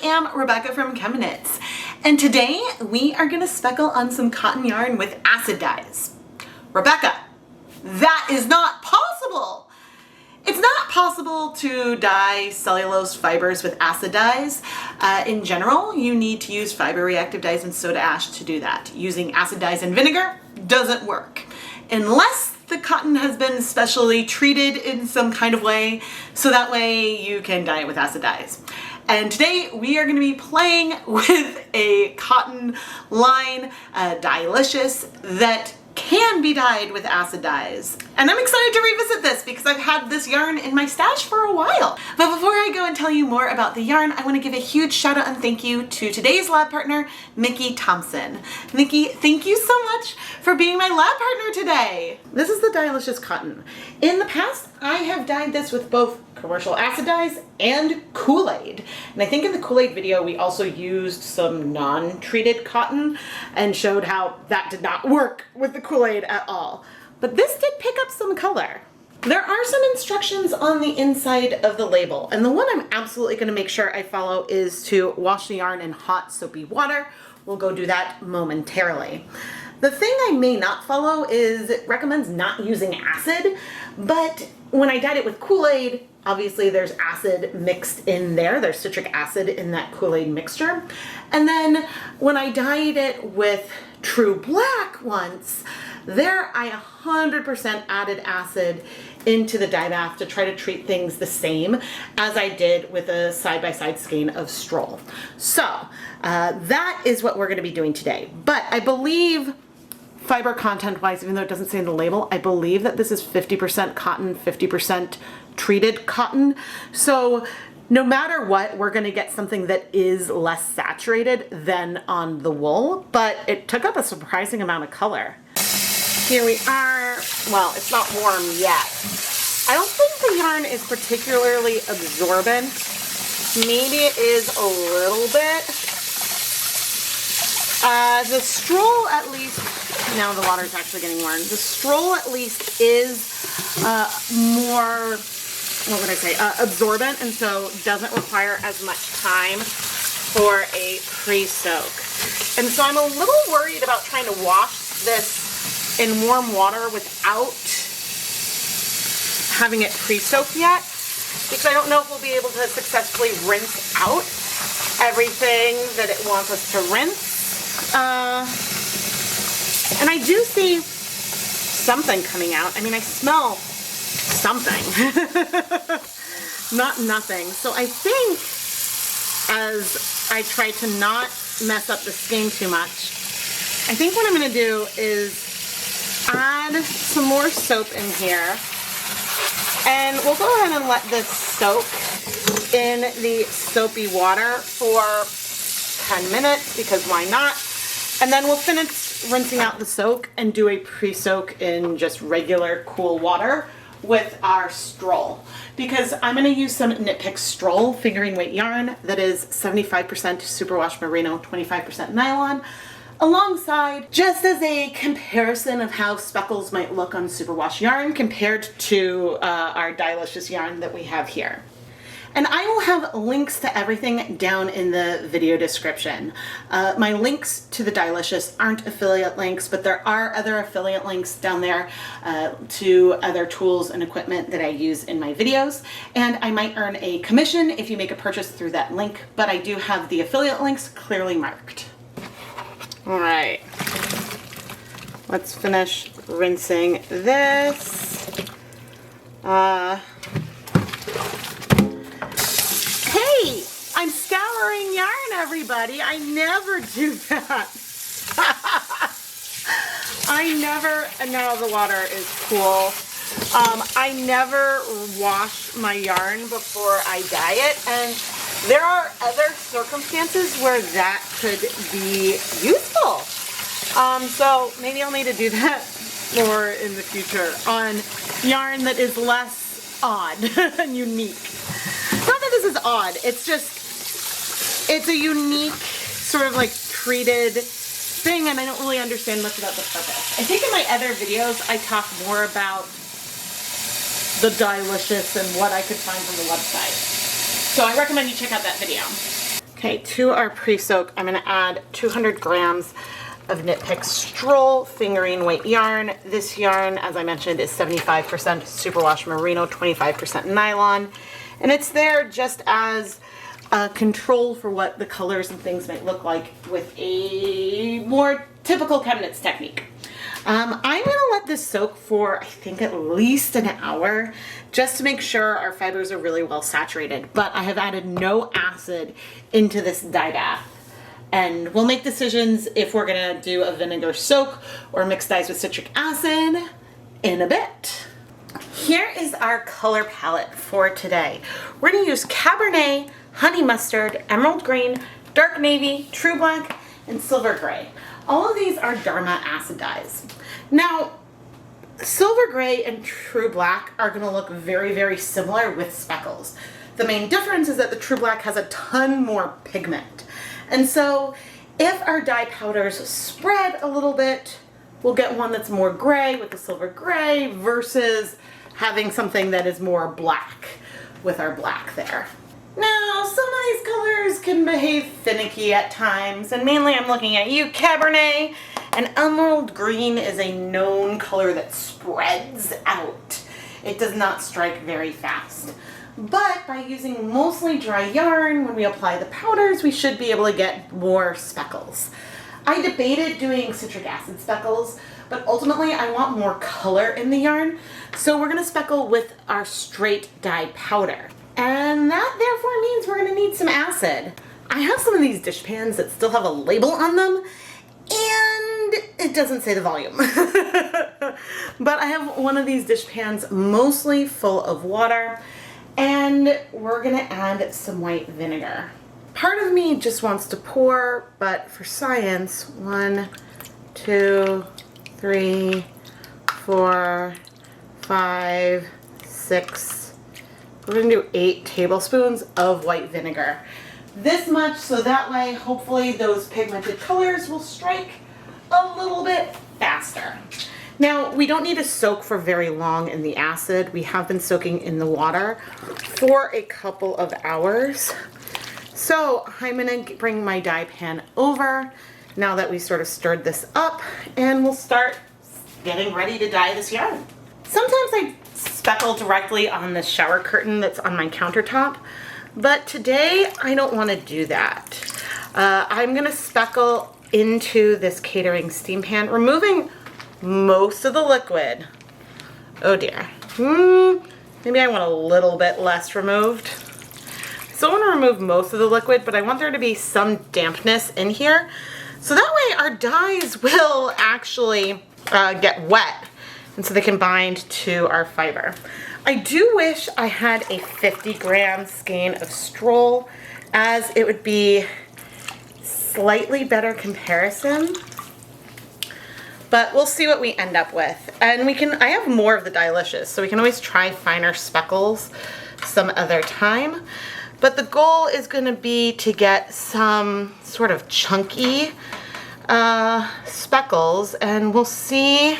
am Rebecca from ChemKnits, and today we are going to speckle on some cotton yarn with acid dyes. Rebecca, that is not possible! It's not possible to dye cellulose fibers with acid dyes. In general, you need to use fiber reactive dyes and soda ash to do that. Using acid dyes and vinegar doesn't work unless the cotton has been specially treated in some kind of way, so that way you can dye it with acid dyes. And today we are going to be playing with a cotton line, Dye-lishus, that can be dyed with acid dyes. And I'm excited to revisit this because I've had this yarn in my stash for a while. But before I go and tell you more about the yarn, I want to give a huge shout out and thank you to today's lab partner, Mickey Thompson. Mickey, thank you so much for being my lab partner today. This is the Dye-lishus Cotton. In the past, I have dyed this with both commercial acid dyes and Kool-Aid. And I think in the Kool-Aid video, we also used some non-treated cotton and showed how that did not work with the Kool-Aid at all. But this did pick up some color. There are some instructions on the inside of the label, and the one I'm absolutely going to make sure I follow is to wash the yarn in hot soapy water. We'll go do that momentarily. The thing I may not follow is it recommends not using acid, but when I dyed it with Kool-Aid, obviously there's acid mixed in there. There's citric acid in that Kool-Aid mixture. And then when I dyed it with True Black once, there I 100% added acid into the dye bath to try to treat things the same as I did with a side-by-side skein of Stroll. So that is what we're going to be doing today. But I believe, fiber content wise, even though it doesn't say in the label, I believe that this is 50% cotton, 50% treated cotton. So no matter what, we're going to get something that is less saturated than on the wool, but it took up a surprising amount of color. Here we are. Well, it's not warm yet. I don't think the yarn is particularly absorbent. Maybe it is a little bit. The Stroll, at least, now the water's actually getting warm. The Stroll, at least, is more, what would I say, absorbent, and so doesn't require as much time for a pre-soak. And so I'm a little worried about trying to wash this in warm water without having it pre-soaked yet, because I don't know if we'll be able to successfully rinse out everything that it wants us to rinse. And I do see something coming out. I mean, I smell something. Not nothing. So I think as I try to not mess up the skein too much, I think what I'm going to do is add some more soap in here. And we'll go ahead and let this soak in the soapy water for 10 minutes, because why not? And then we'll finish rinsing out the soak and do a pre-soak in just regular cool water with our Stroll, because I'm going to use some Knit Pick Stroll fingering weight yarn that is 75% superwash merino, 25% nylon, alongside, just as a comparison of how speckles might look on superwash yarn compared to our Dye-lishus yarn that we have here. And I will have links to everything down in the video description. My links to the Dye-lishus aren't affiliate links, but there are other affiliate links down there to other tools and equipment that I use in my videos. And I might earn a commission if you make a purchase through that link, but I do have the affiliate links clearly marked. All right, let's finish rinsing this. Hey, I'm scouring yarn, everybody. I never do that. Now the water is cool. I never wash my yarn before I dye it, and there are other circumstances where that could be useful. So maybe I'll need to do that more in the future on yarn that is less odd and unique. Not that this is odd, it's just, it's a unique sort of like treated thing, and I don't really understand much about the purpose. I think in my other videos I talk more about the Dye-lishus and what I could find on the website. So I recommend you check out that video. Okay, to our pre-soak, I'm going to add 200 grams of Knit Pick Stroll fingering weight yarn. This yarn, as I mentioned, is 75% superwash merino, 25% nylon, and it's there just as a control for what the colors and things might look like with a more typical ChemKnits technique. I'm gonna let this soak for, I think, at least an hour, just to make sure our fibers are really well saturated. But I have added no acid into this dye bath. And we'll make decisions if we're gonna do a vinegar soak or mix dyes with citric acid in a bit. Here is our color palette for today. We're gonna use cabernet, honey mustard, emerald green, dark navy, true black, and silver gray. All of these are Dharma acid dyes. Now, silver gray and true black are gonna look very, very similar with speckles. The main difference is that the true black has a ton more pigment. And so if our dye powders spread a little bit, we'll get one that's more gray with the silver gray versus having something that is more black with our black there. Now, some of these colors can behave finicky at times, and mainly I'm looking at you, Cabernet, and emerald green is a known color that spreads out. It does not strike very fast. But by using mostly dry yarn, when we apply the powders, we should be able to get more speckles. I debated doing citric acid speckles, but ultimately I want more color in the yarn, so we're gonna speckle with our straight dye powder. And that therefore means we're gonna need some acid. I have some of these dish pans that still have a label on them, and it doesn't say the volume. But I have one of these dish pans mostly full of water, and we're gonna add some white vinegar. Part of me just wants to pour, but for science, 1, 2, 3, 4, 5, 6, we're gonna do 8 tablespoons of white vinegar. This much, so that way, hopefully those pigmented colors will strike a little bit faster. Now, we don't need to soak for very long in the acid. We have been soaking in the water for a couple of hours. So I'm gonna bring my dye pan over now that we sort of stirred this up, and we'll start getting ready to dye this yarn. Sometimes I speckle directly on the shower curtain that's on my countertop, but today I don't want to do that. I'm gonna speckle into this catering steam pan, removing most of the liquid. Oh dear. Maybe I want a little bit less removed. I still want to remove most of the liquid, but I want there to be some dampness in here, so that way our dyes will actually get wet, and so they can bind to our fiber. I do wish I had a 50-gram skein of Stroll, as it would be slightly better comparison, but we'll see what we end up with. And I have more of the Dye-lishus, so we can always try finer speckles some other time. But the goal is gonna be to get some sort of chunky speckles, and we'll see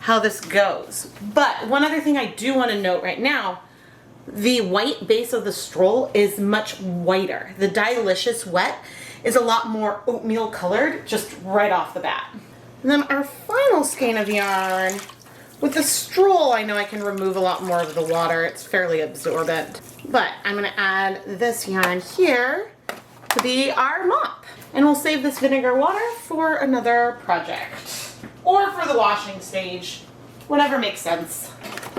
how this goes. But one other thing I do want to note right now, the white base of the Stroll is much whiter. The Dye-lishus wet is a lot more oatmeal colored just right off the bat. And then our final skein of yarn, with the Stroll, I know I can remove a lot more of the water. It's fairly absorbent. But I'm gonna add this yarn here to be our mop. And we'll save this vinegar water for another project, or for the washing stage, whatever makes sense.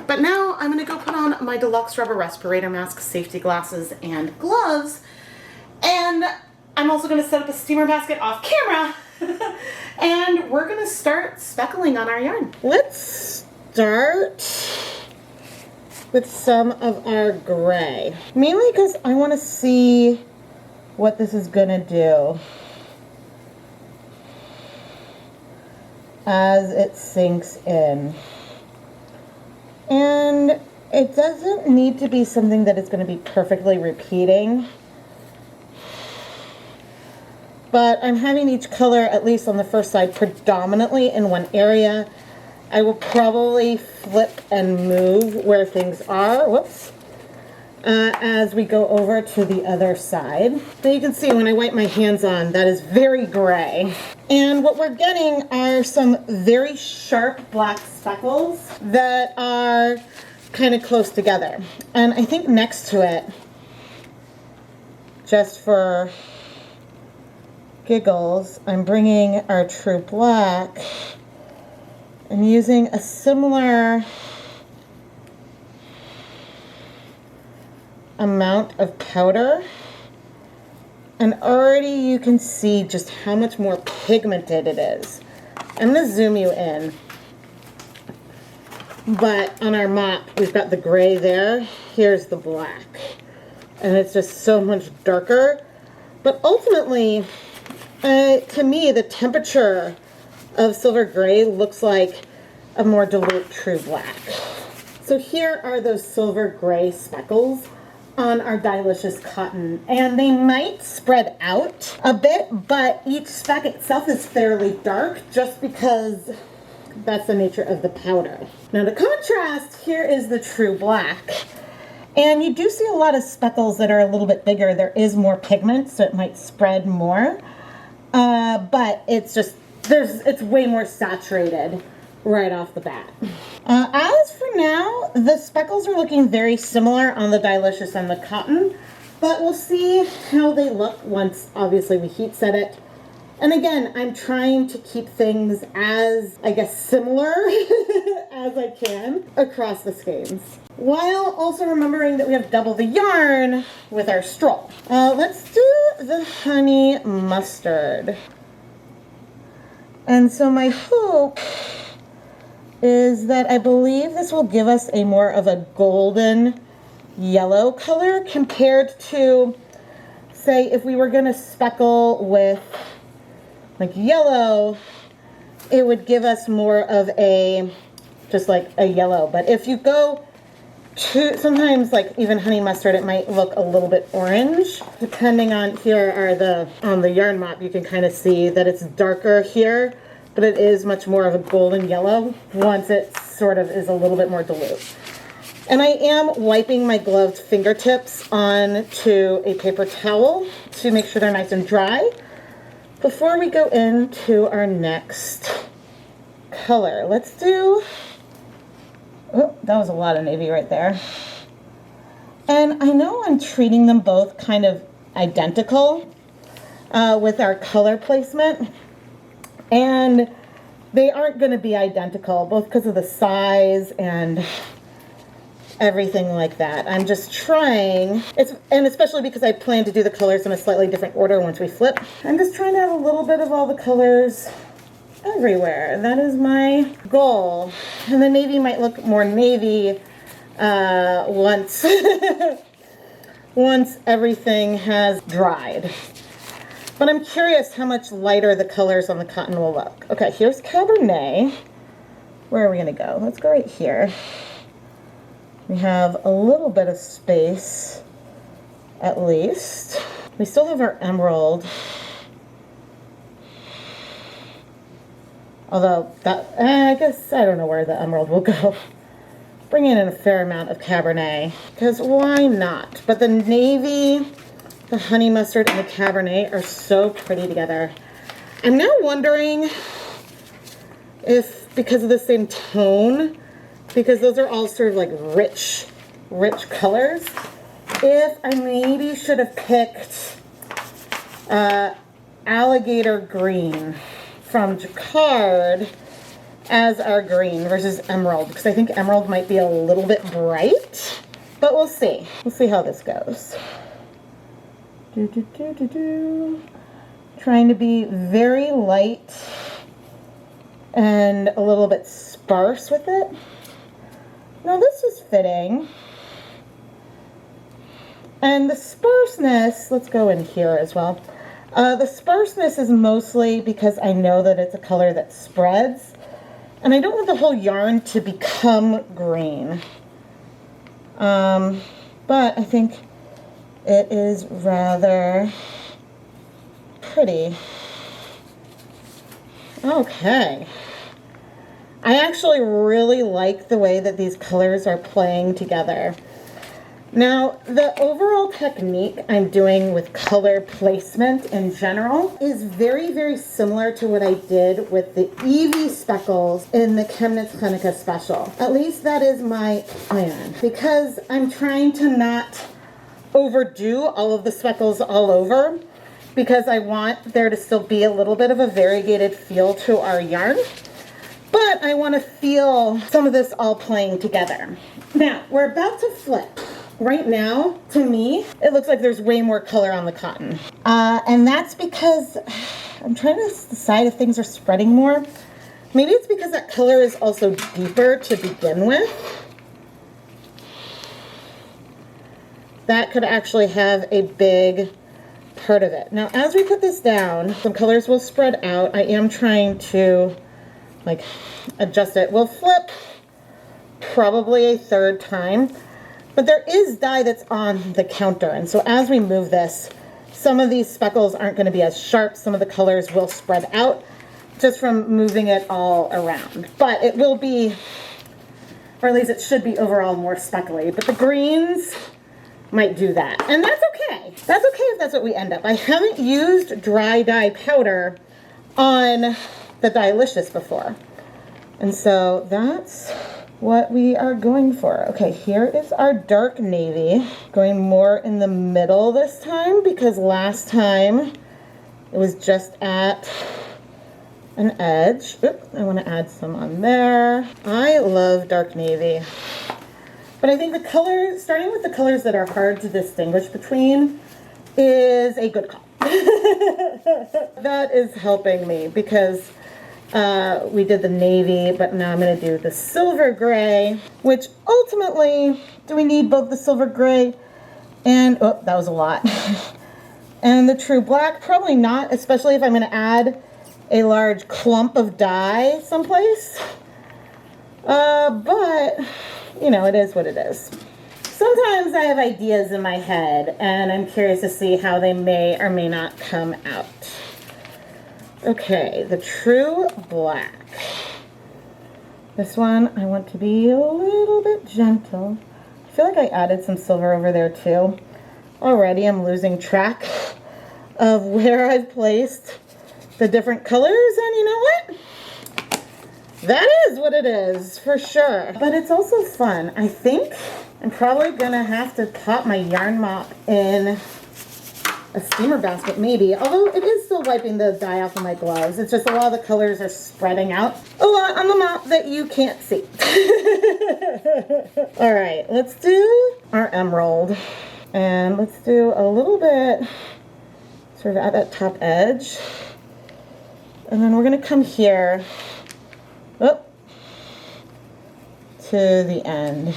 But now I'm gonna go put on my deluxe rubber respirator mask, safety glasses, and gloves. And I'm also gonna set up a steamer basket off camera, and we're gonna start speckling on our yarn. Let's start with some of our gray, mainly because I wanna see what this is gonna do as it sinks in. And it doesn't need to be something that is going to be perfectly repeating, but I'm having each color, at least on the first side, predominantly in one area. I will probably flip and move where things are, whoops, as we go over to the other side. Now you can see when I wipe my hands on, that is very gray. And what we're getting are some very sharp black speckles that are kind of close together. And I think next to it, just for giggles, I'm bringing our true black and using a similar amount of powder, and already you can see just how much more pigmented it is. I'm going to zoom you in, but on our mop we've got the gray there, here's the black, and it's just so much darker. But ultimately, to me, the temperature of silver gray looks like a more dilute true black. So here are those silver gray speckles on our Dye-lishus Cotton, and they might spread out a bit, but each speck itself is fairly dark just because that's the nature of the powder. Now the contrast, here is the true black, and you do see a lot of speckles that are a little bit bigger. There is more pigment, so it might spread more, but it's just, it's way more saturated right off the bat. As for now, the speckles are looking very similar on the Dye-lishus and the cotton, but we'll see how they look once, obviously, we heat set it. And again, I'm trying to keep things as, I guess, similar as I can across the skeins, while also remembering that we have double the yarn with our Stroll. Let's do the honey mustard. And so my hope is that I believe this will give us a more of a golden yellow color compared to, say, if we were going to speckle with like yellow, it would give us more of a, just like a yellow. But if you go to, sometimes like even honey mustard, it might look a little bit orange. Depending on, here are on the yarn mop, you can kind of see that it's darker here, but it is much more of a golden yellow once it sort of is a little bit more dilute. And I am wiping my gloved fingertips onto a paper towel to make sure they're nice and dry before we go into our next color. Let's do, oh, that was a lot of navy right there. And I know I'm treating them both kind of identical with our color placement. And they aren't going to be identical, both because of the size and everything like that. I'm just trying, and especially because I plan to do the colors in a slightly different order once we flip. I'm just trying to have a little bit of all the colors everywhere. That is my goal. And the navy might look more navy once, once everything has dried. But I'm curious how much lighter the colors on the cotton will look. Okay, here's cabernet. Where are we gonna go? Let's go right here. We have a little bit of space, at least. We still have our emerald. Although, that, I guess, I don't know where the emerald will go. Bring in a fair amount of cabernet, because why not? But the navy, the honey mustard, and the cabernet are so pretty together. I'm now wondering if, because of the same tone, because those are all sort of like rich colors, if I maybe should have picked alligator green from Jacquard as our green versus emerald, because I think emerald might be a little bit bright, but we'll see. We'll see how this goes. Trying to be very light and a little bit sparse with it. Now this is fitting. And the sparseness, let's go in here as well. The sparseness is mostly because I know that it's a color that spreads, and I don't want the whole yarn to become green. But I think it is rather pretty. Okay. I actually really like the way that these colors are playing together. Now, the overall technique I'm doing with color placement in general is very, very similar to what I did with the Eevee speckles in the ChemKnits Clinica special. At least that is my plan, because I'm trying to not overdo all of the speckles all over, because I want there to still be a little bit of a variegated feel to our yarn. But I want to feel some of this all playing together. Now, we're about to flip. Right now, to me, it looks like there's way more color on the cotton. And that's because I'm trying to decide if things are spreading more. Maybe it's because that color is also deeper to begin with. That could actually have a big part of it. Now, as we put this down, some colors will spread out. I am trying to like adjust it. We'll flip probably a third time. But there is dye that's on the counter, and so as we move this, some of these speckles aren't going to be as sharp. Some of the colors will spread out just from moving it all around. But it will be, or at least it should be overall more speckly. But the greens might do that, and that's okay. That's okay if that's what we end up. I haven't used dry dye powder on the Dye-lishus before, and so that's what we are going for. Okay, here is our dark navy, going more in the middle this time, because last time it was just at an edge. Oop, I want to add some on there. I love dark navy, but I think the color, starting with the colors that are hard to distinguish between, is a good call. That is helping me, because we did the navy, but now I'm going to do the silver gray, which ultimately, do we need both the silver gray and, oh, that was a lot, and the true black? Probably not, especially if I'm going to add a large clump of dye someplace. But, you know, it is what it is. Sometimes I have ideas in my head, and I'm curious to see how they may or may not come out. Okay, the true black. This one I want to be a little bit gentle. I feel like I added some silver over there too. Already I'm losing track of where I've placed the different colors, and you know what? That is what it is, for sure. But it's also fun. I think I'm probably gonna have to pop my yarn mop in a steamer basket, maybe, although it is still wiping the dye off of my gloves. It's just a lot of the colors are spreading out a lot on the mop that you can't see. All right, let's do our emerald, and let's do a little bit sort of at that top edge, and then we're gonna come here up to the end.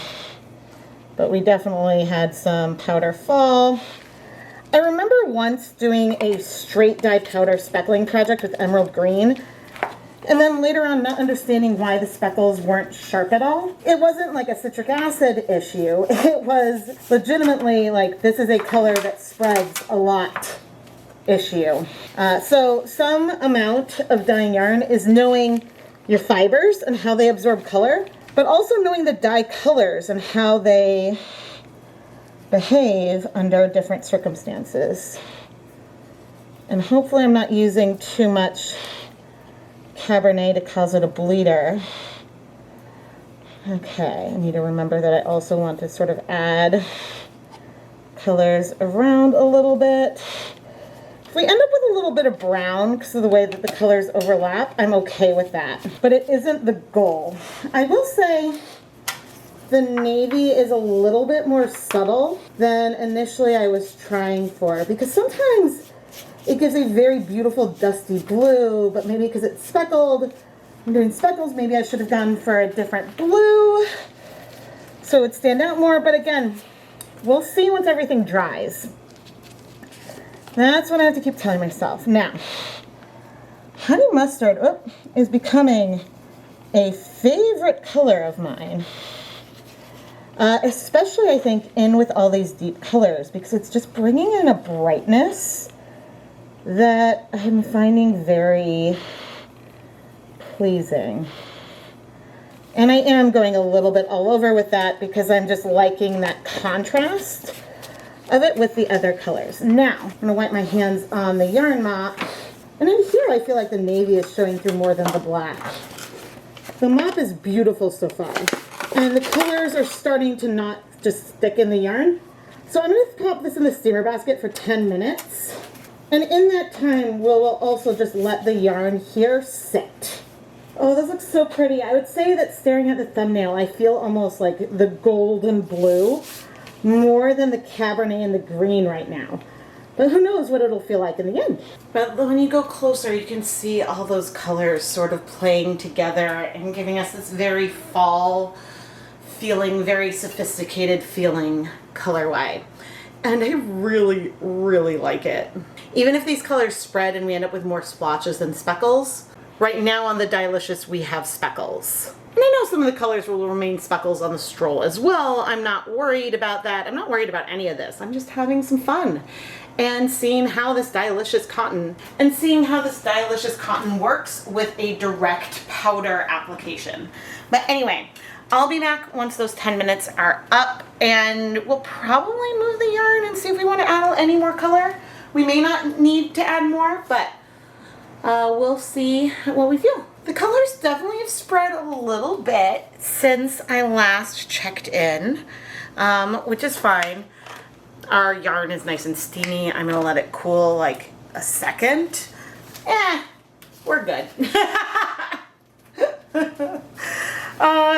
But we definitely had some powder fall. I remember once doing a straight dye powder speckling project with emerald green, and then later on not understanding why the speckles weren't sharp at all. It wasn't like a citric acid issue. It was legitimately like, this is a color that spreads a lot issue. So some amount of dyeing yarn is knowing your fibers and how they absorb color, but also knowing the dye colors and how they behave under different circumstances. And hopefully I'm not using too much cabernet to cause it a bleeder. Okay, I need to remember that I also want to sort of add colors around a little bit. If we end up with a little bit of brown because of the way that the colors overlap, I'm okay with that. But it isn't the goal. I will say the navy is a little bit more subtle than initially I was trying for, because sometimes it gives a very beautiful dusty blue, but maybe because it's speckled, I'm doing speckles, maybe I should have gone for a different blue so it would stand out more. But again, we'll see once everything dries. That's what I have to keep telling myself. Now, honey mustard is becoming a favorite color of mine. Especially, I think, in with all these deep colors, because it's just bringing in a brightness that I'm finding very pleasing. And I am going a little bit all over with that because I'm just liking that contrast of it with the other colors. Now, I'm gonna wipe my hands on the yarn mop. And in here, I feel like the navy is showing through more than the black. The mop is beautiful so far. And the colors are starting to not just stick in the yarn. So I'm gonna pop this in the steamer basket for 10 minutes. And in that time, we'll also just let the yarn here sit. Oh, this looks so pretty. I would say that staring at the thumbnail, I feel almost like the golden blue more than the cabernet and the green right now. But who knows what it'll feel like in the end. But when you go closer, you can see all those colors sort of playing together and giving us this very fall feeling, very sophisticated feeling colorway. And I really, really like it. Even if these colors spread and we end up with more splotches than speckles, right now on the Dye-lishus we have speckles. And I know some of the colors will remain speckles on the Stroll as well. I'm not worried about that. I'm not worried about any of this. I'm just having some fun and seeing how this Dye-lishus Cotton works with a direct powder application. But anyway, I'll be back once those 10 minutes are up, and we'll probably move the yarn and see if we want to add any more color. We may not need to add more, but we'll see what we feel. The colors definitely have spread a little bit since I last checked in, which is fine. Our yarn is nice and steamy. I'm gonna let it cool like a second. We're good.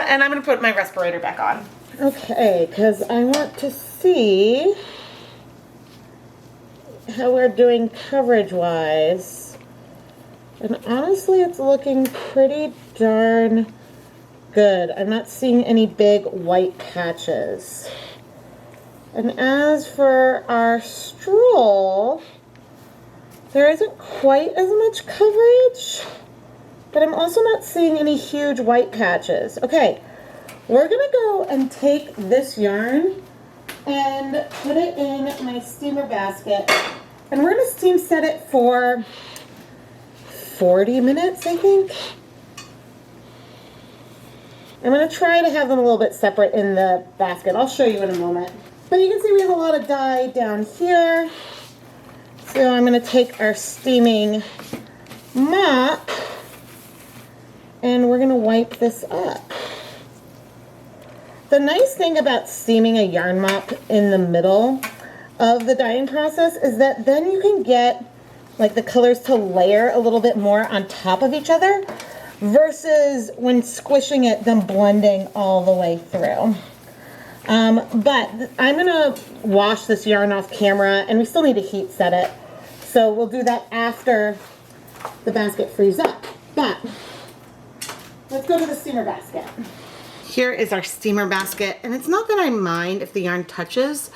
And I'm gonna put my respirator back on. Okay, because I want to see how we're doing coverage-wise. And honestly, it's looking pretty darn good. I'm not seeing any big white patches. And as for our Stroll, there isn't quite as much coverage, but I'm also not seeing any huge white patches. Okay, we're gonna go and take this yarn and put it in my steamer basket, and we're gonna steam set it for 40 minutes, I think. I'm gonna try to have them a little bit separate in the basket. I'll show you in a moment. But you can see we have a lot of dye down here. So I'm gonna take our steaming mop and we're gonna wipe this up. The nice thing about steaming a yarn mop in the middle of the dyeing process is that then you can get like the colors to layer a little bit more on top of each other versus when squishing it, them blending all the way through. But I'm gonna wash this yarn off camera, and we still need to heat set it. So we'll do that after the basket frees up. But let's go to the steamer basket. Here is our steamer basket, and it's not that I mind if the yarn touches,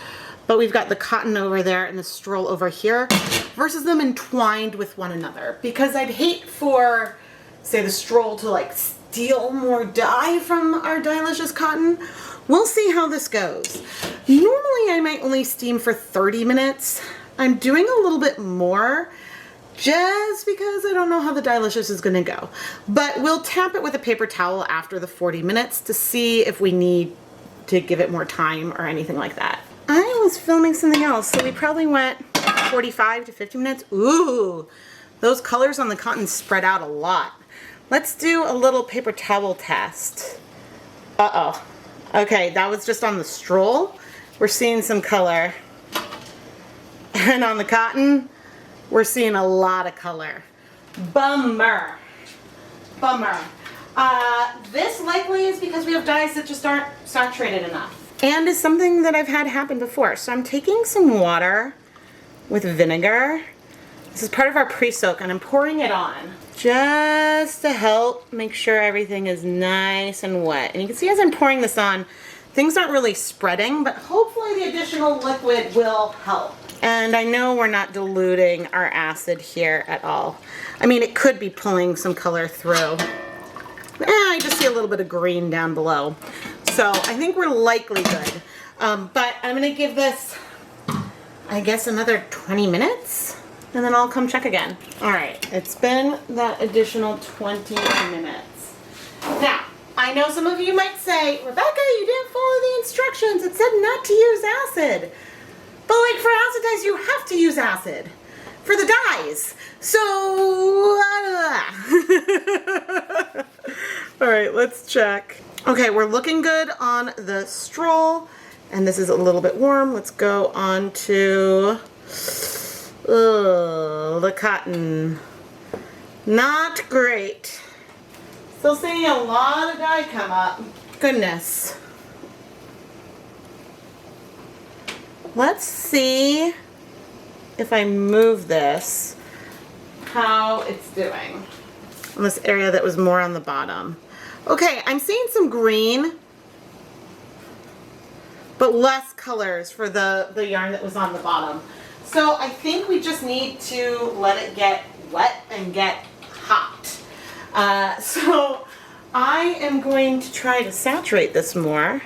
but we've got the cotton over there and the Stroll over here versus them entwined with one another, because I'd hate for, say, the Stroll to like steal more dye from our Dye-lishus Cotton. We'll see how this goes. Normally I might only steam for 30 minutes. I'm doing a little bit more just because I don't know how the Dye-lishus is gonna go. But we'll tap it with a paper towel after the 40 minutes to see if we need to give it more time or anything like that. I was filming something else, so we probably went 45 to 50 minutes. Ooh, those colors on the cotton spread out a lot. Let's do a little paper towel test. Uh-oh. Okay, that was just on the Stroll. We're seeing some color. And on the cotton, we're seeing a lot of color. Bummer. Bummer. This likely is because we have dyes that just aren't saturated enough. And is something that I've had happen before. So I'm taking some water with vinegar. This is part of our pre-soak, and I'm pouring it on just to help make sure everything is nice and wet. And you can see as I'm pouring this on, things aren't really spreading, but hopefully the additional liquid will help. And I know we're not diluting our acid here at all. I mean, it could be pulling some color through. I just see a little bit of green down below. So I think we're likely good. But I'm gonna give this, I guess, another 20 minutes, and then I'll come check again. All right, it's been that additional 20 minutes. Now, I know some of you might say, Rebecca, you didn't follow the instructions. It said not to use acid. But like for acid dyes, you have to use acid for the dyes. So, all right, let's check. Okay, we're looking good on the Stroll, and this is a little bit warm. Let's go on to the cotton. Not great. Still seeing a lot of dye come up. Goodness. Let's see if I move this, how it's doing on this area that was more on the bottom. Okay, I'm seeing some green, but less colors for the yarn that was on the bottom. So I think we just need to let it get wet and get hot. So I am going to try to saturate this more.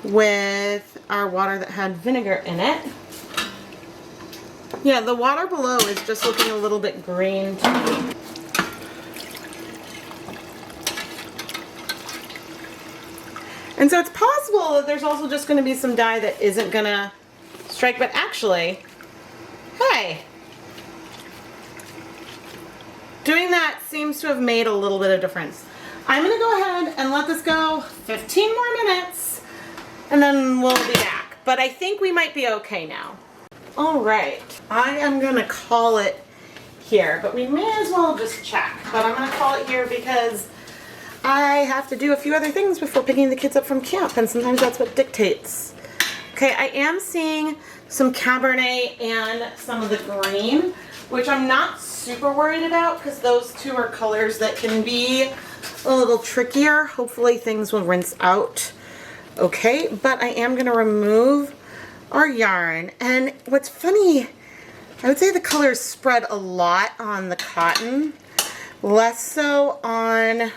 With our water that had vinegar in it. Yeah, the water below is just looking a little bit green to me. And so it's possible that there's also just going to be some dye that isn't going to strike, but actually, hey, doing that seems to have made a little bit of difference. I'm going to go ahead and let this go 15 more minutes, and then we'll be back. But I think we might be okay now. All right, I am going to call it here, but we may as well just check. But I'm going to call it here because I have to do a few other things before picking the kids up from camp, and sometimes that's what dictates. Okay, I am seeing some cabernet and some of the green, which I'm not super worried about because those two are colors that can be a little trickier. Hopefully things will rinse out okay, but I am going to remove our yarn. And what's funny, I would say the colors spread a lot on the cotton, less so on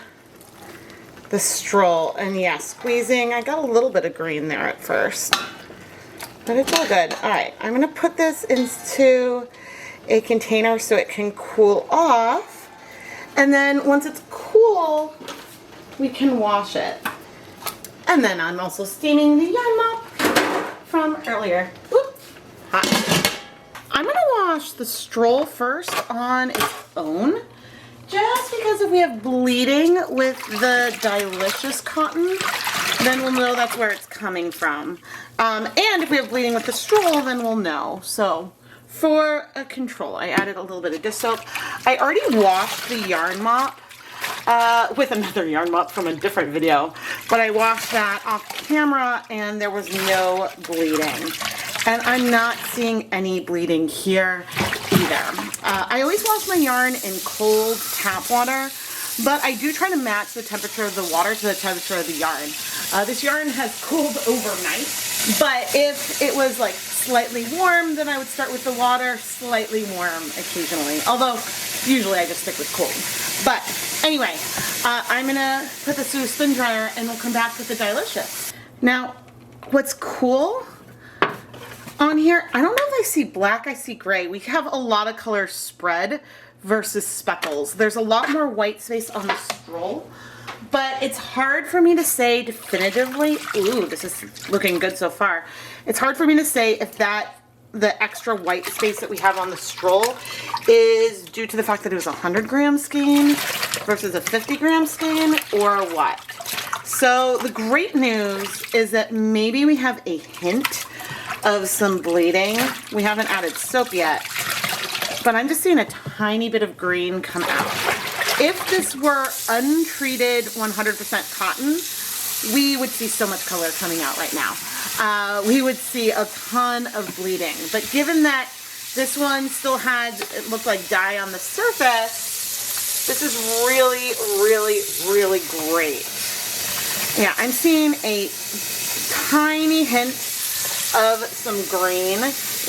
the Stroll. And yeah, squeezing, I got a little bit of green there at first, but it's all good. All right, I'm going to put this into a container so it can cool off, and then once it's cool, we can wash it. And then I'm also steaming the yarn mop from earlier. Oop, hot. I'm going to wash the Stroll first on its own, just because if we have bleeding with the Dye-lishus Cotton, then we'll know that's where it's coming from. And if we have bleeding with the Stroll, then we'll know. So for a control, I added a little bit of dish soap. I already washed the yarn mop with another yarn mop from a different video, but I washed that off camera and there was no bleeding. And I'm not seeing any bleeding here either. I always wash my yarn in cold tap water, but I do try to match the temperature of the water to the temperature of the yarn. This yarn has cooled overnight, but if it was like slightly warm, then I would start with the water, slightly warm occasionally. Although usually I just stick with cold. But anyway, I'm gonna put this through a spin dryer and we'll come back with the Dye-lishus. Now, what's cool on here, I don't know if I see black, I see gray. We have a lot of color spread versus speckles. There's a lot more white space on the Stroll, but it's hard for me to say definitively. Ooh, this is looking good so far. It's hard for me to say if the extra white space that we have on the Stroll is due to the fact that it was a 100-gram skein versus a 50-gram skein or what. So the great news is that maybe we have a hint of some bleeding. We haven't added soap yet, but I'm just seeing a tiny bit of green come out. If this were untreated 100% cotton, we would see so much color coming out right now. We would see a ton of bleeding, but given that this one still had, it looked like dye on the surface, this is really, really, really great. Yeah, I'm seeing a tiny hint of some green,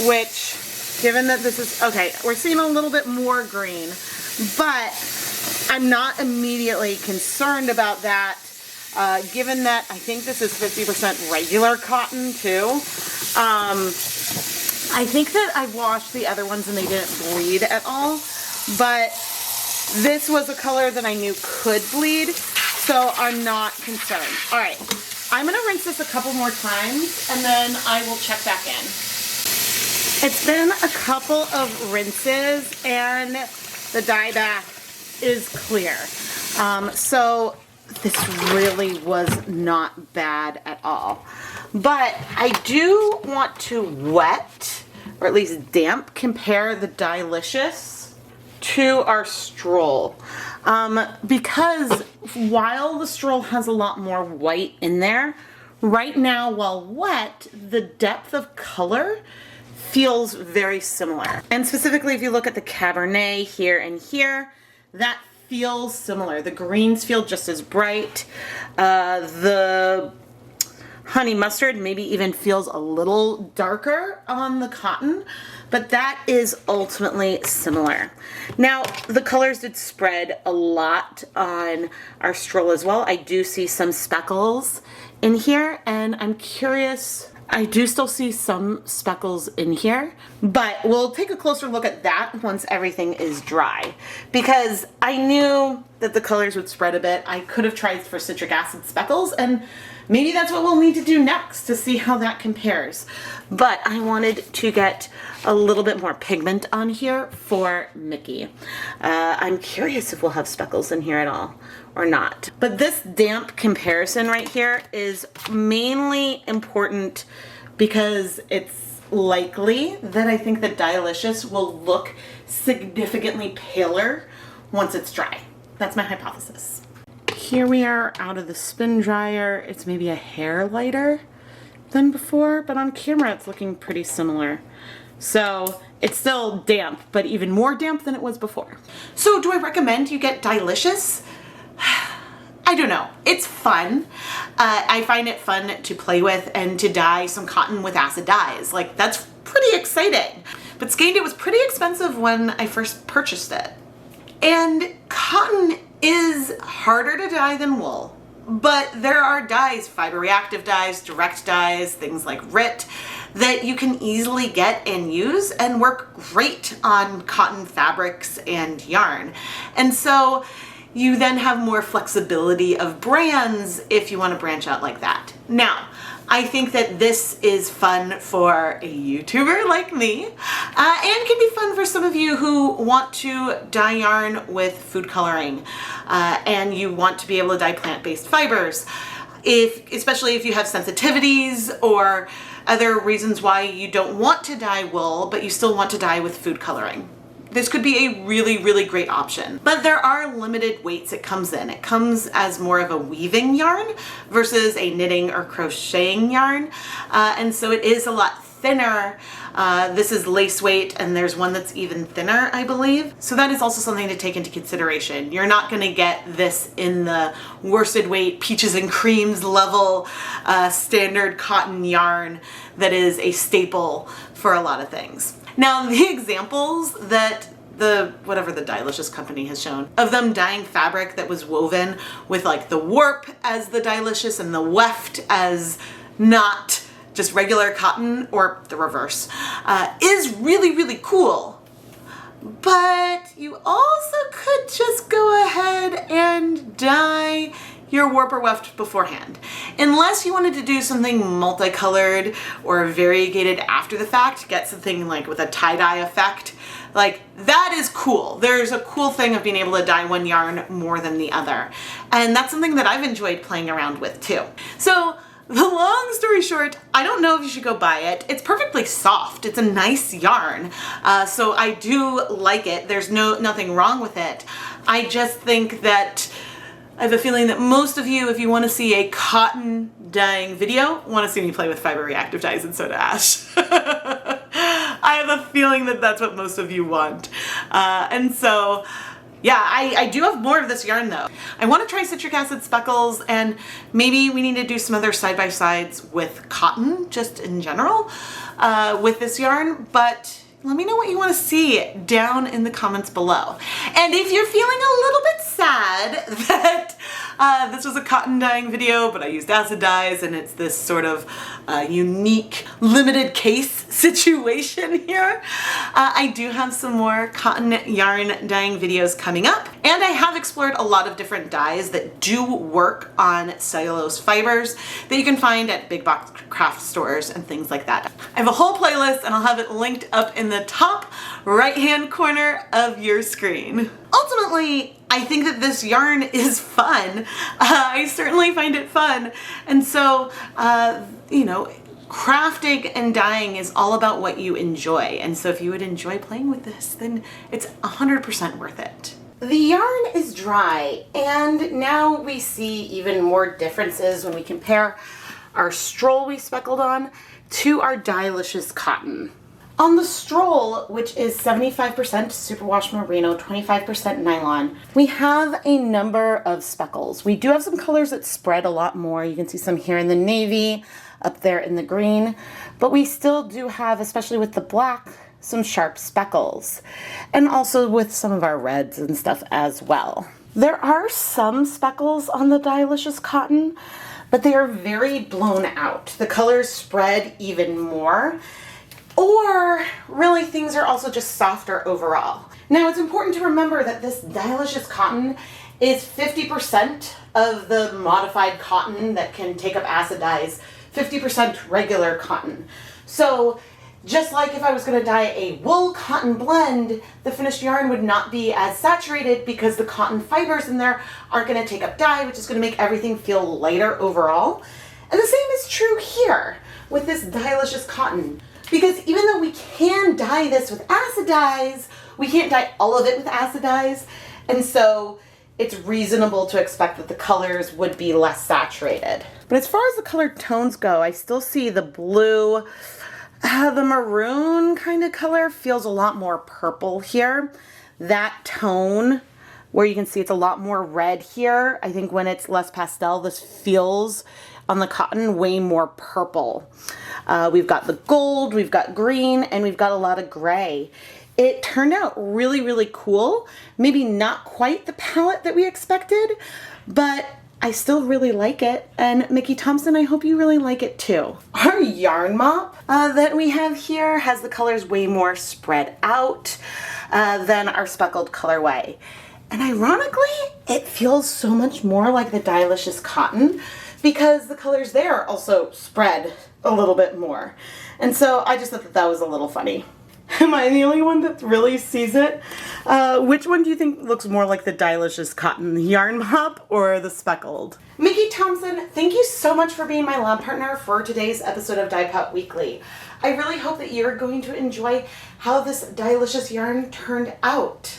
which, given that this is, okay, we're seeing a little bit more green, but I'm not immediately concerned about that, given that I think this is 50% regular cotton too. I think that I washed the other ones and they didn't bleed at all, but this was a color that I knew could bleed, so I'm not concerned. All right, I'm gonna rinse this a couple more times and then I will check back in. It's been a couple of rinses and the dye bath is clear. So this really was not bad at all. But I do want to wet, or at least damp, compare the Dye-lishus to our Stroll. Because while the Stroll has a lot more white in there, right now while wet, the depth of color feels very similar. And specifically if you look at the cabernet here and here, that feels similar. The greens feel just as bright. The honey mustard maybe even feels a little darker on the cotton, but that is ultimately similar. Now, the colors did spread a lot on our Stroll as well. I do see some speckles in here, and I'm curious, I do still see some speckles in here, but we'll take a closer look at that once everything is dry. Because I knew that the colors would spread a bit. I could have tried for citric acid speckles, and maybe that's what we'll need to do next to see how that compares. But I wanted to get a little bit more pigment on here for Mickey. I'm curious if we'll have speckles in here at all or not. But this damp comparison right here is mainly important because it's likely that I think that Dye-lishus will look significantly paler once it's dry. That's my hypothesis. Here we are out of the spin dryer. It's maybe a hair lighter than before, but on camera it's looking pretty similar. So it's still damp, but even more damp than it was before. So do I recommend you get Dye-lishus? I don't know. It's fun. I find it fun to play with and to dye some cotton with acid dyes. Like, that's pretty exciting. But Skein, it was pretty expensive when I first purchased it. And cotton is harder to dye than wool. But there are dyes, fiber reactive dyes, direct dyes, things like RIT, that you can easily get and use and work great on cotton fabrics and yarn. And so you then have more flexibility of brands if you want to branch out like that. Now, I think that this is fun for a YouTuber like me, and can be fun for some of you who want to dye yarn with food coloring, and you want to be able to dye plant-based fibers, especially if you have sensitivities or other reasons why you don't want to dye wool, but you still want to dye with food coloring. This could be a really, really great option. But there are limited weights it comes in. It comes as more of a weaving yarn versus a knitting or crocheting yarn. And so it is a lot thinner. This is lace weight, and there's one that's even thinner, I believe. So that is also something to take into consideration. You're not gonna get this in the worsted weight, peaches and creams level standard cotton yarn that is a staple for a lot of things. Now, the examples that whatever the Dye-lishus company has shown of them dyeing fabric that was woven with like the warp as the Dye-lishus and the weft as not just regular cotton, or the reverse, is really, really cool. But you also could just go ahead and dye your warp or weft beforehand. Unless you wanted to do something multicolored or variegated after the fact, get something like with a tie-dye effect, like that is cool. There's a cool thing of being able to dye one yarn more than the other. And that's something that I've enjoyed playing around with too. So the long story short, I don't know if you should go buy it. It's perfectly soft. It's a nice yarn. So I do like it. There's nothing wrong with it. I just think that I have a feeling that most of you, if you want to see a cotton dyeing video, want to see me play with fiber reactive dyes and soda ash. I have a feeling that that's what most of you want. And so, yeah, I do have more of this yarn though. I want to try citric acid speckles, and maybe we need to do some other side-by-sides with cotton, just in general, with this yarn, but let me know what you want to see down in the comments below. And if you're feeling a little bit sad that This was a cotton dyeing video, but I used acid dyes, and it's this sort of unique limited case situation here. I do have some more cotton yarn dyeing videos coming up, and I have explored a lot of different dyes that do work on cellulose fibers that you can find at big box craft stores and things like that. I have a whole playlist, and I'll have it linked up in the top right hand corner of your screen. Ultimately, I think that this yarn is fun. I certainly find it fun. And so, you know, crafting and dyeing is all about what you enjoy. And so if you would enjoy playing with this, then it's 100% worth it. The yarn is dry, and now we see even more differences when we compare our Stroll we speckled on to our Dye-lishus Cotton. On the Stroll, which is 75% superwash merino, 25% nylon, we have a number of speckles. We do have some colors that spread a lot more. You can see some here in the navy, up there in the green, but we still do have, especially with the black, some sharp speckles, and also with some of our reds and stuff as well. There are some speckles on the Dye-lishus Cotton, but they are very blown out. The colors spread even more. Or really things are also just softer overall. Now it's important to remember that this Dye-lishus Cotton is 50% of the modified cotton that can take up acid dyes, 50% regular cotton. So just like if I was going to dye a wool cotton blend, the finished yarn would not be as saturated because the cotton fibers in there aren't going to take up dye, which is going to make everything feel lighter overall. And the same is true here with this Dye-lishus Cotton. Because even though we can dye this with acid dyes, we can't dye all of it with acid dyes. And so it's reasonable to expect that the colors would be less saturated. But as far as the color tones go, I still see the blue, the maroon kind of color feels a lot more purple here. That tone, where you can see it's a lot more red here, I think when it's less pastel, this feels on the cotton way more purple. We've got the gold, we've got green, and we've got a lot of gray. It turned out really, really cool. Maybe not quite the palette that we expected, but I still really like it. And Mickey Thompson, I hope you really like it too. Our yarn mop that we have here has the colors way more spread out than our speckled colorway. And ironically, it feels so much more like the Dye-lishus Cotton because the colors there also spread a little bit more. And so I just thought that that was a little funny. Am I the only one that really sees it? Which one do you think looks more like the Dye-lishus Cotton, the yarn mop or the speckled? Mickey Thompson, thank you so much for being my lab partner for today's episode of Dyepot Weekly. I really hope that you're going to enjoy how this Dye-lishus yarn turned out.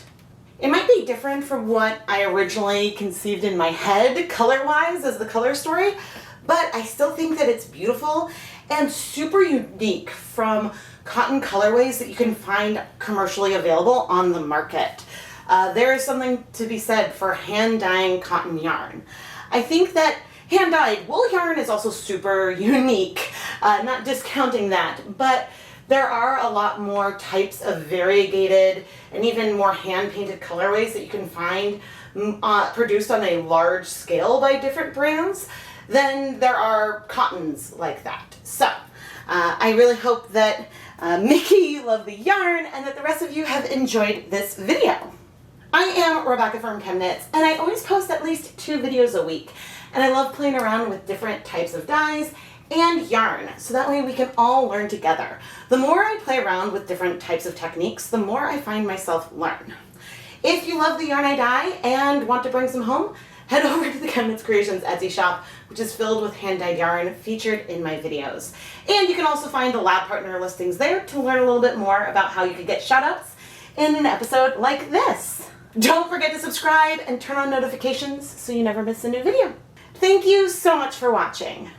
It might be different from what I originally conceived in my head color-wise as the color story, but I still think that it's beautiful and super unique from cotton colorways that you can find commercially available on the market. There is something to be said for hand dyeing cotton yarn. I think that hand dyed wool yarn is also super unique, not discounting that, but there are a lot more types of variegated and even more hand-painted colorways that you can find produced on a large scale by different brands than there are cottons like that. So I really hope that Mickey loved the yarn and that the rest of you have enjoyed this video. I am Rebecca from ChemKnits, and I always post at least 2 videos a week, and I love playing around with different types of dyes and yarn, so that way we can all learn together. The more I play around with different types of techniques, the more I find myself learn. If you love the yarn I dye and want to bring some home, head over to the ChemKnits Creations Etsy shop, which is filled with hand-dyed yarn featured in my videos. And you can also find the lab partner listings there to learn a little bit more about how you could get shoutouts in an episode like this. Don't forget to subscribe and turn on notifications so you never miss a new video. Thank you so much for watching.